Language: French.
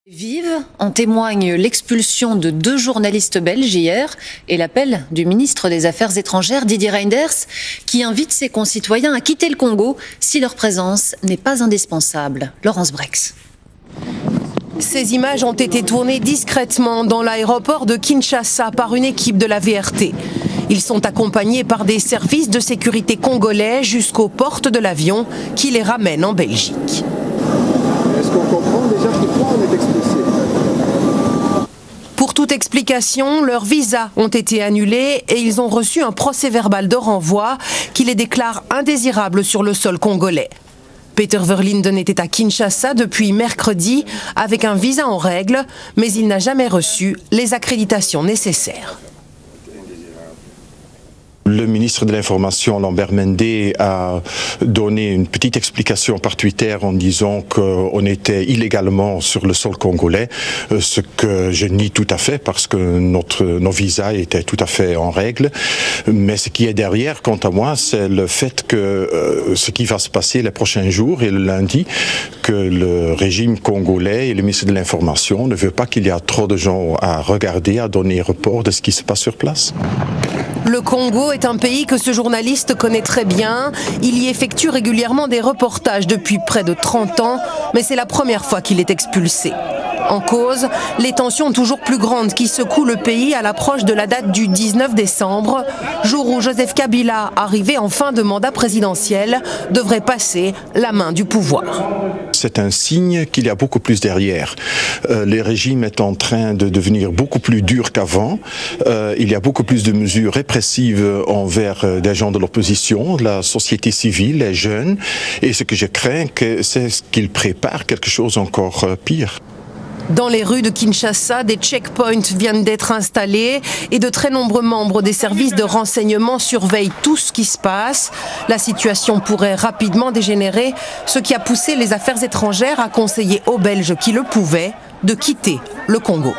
Vive, en témoigne l'expulsion de 2 journalistes belges hier et l'appel du ministre des Affaires étrangères Didier Reynders qui invite ses concitoyens à quitter le Congo si leur présence n'est pas indispensable. Laurence Brex. Ces images ont été tournées discrètement dans l'aéroport de Kinshasa par une équipe de la VRT. Ils sont accompagnés par des services de sécurité congolais jusqu'aux portes de l'avion qui les ramènent en Belgique. Est-ce qu'on comprend déjà pourquoi on est expulsé? Pour toute explication, leurs visas ont été annulés et ils ont reçu un procès-verbal de renvoi qui les déclare indésirables sur le sol congolais. Peter Verlinden était à Kinshasa depuis mercredi avec un visa en règle, mais il n'a jamais reçu les accréditations nécessaires. Le ministre de l'Information, Lambert Mende, a donné une petite explication par Twitter en disant qu'on était illégalement sur le sol congolais, ce que je nie tout à fait parce que nos visas étaient tout à fait en règle. Mais ce qui est derrière, quant à moi, c'est le fait que ce qui va se passer les prochains jours et le lundi, que le régime congolais et le ministre de l'Information ne veut pas qu'il y ait trop de gens à regarder, à donner rapport de ce qui se passe sur place. Le Congo est un pays que ce journaliste connaît très bien. Il y effectue régulièrement des reportages depuis près de 30 ans, mais c'est la première fois qu'il est expulsé. En cause, les tensions toujours plus grandes qui secouent le pays à l'approche de la date du 19 décembre, jour où Joseph Kabila, arrivé en fin de mandat présidentiel, devrait passer la main du pouvoir. C'est un signe qu'il y a beaucoup plus derrière. Le régime est en train de devenir beaucoup plus dur qu'avant. Il y a beaucoup plus de mesures répressives envers des gens de l'opposition, la société civile, les jeunes. Et ce que je crains, c'est qu'il prépare quelque chose encore pire. Dans les rues de Kinshasa, des checkpoints viennent d'être installés et de très nombreux membres des services de renseignement surveillent tout ce qui se passe. La situation pourrait rapidement dégénérer, ce qui a poussé les affaires étrangères à conseiller aux Belges qui le pouvaient de quitter le Congo.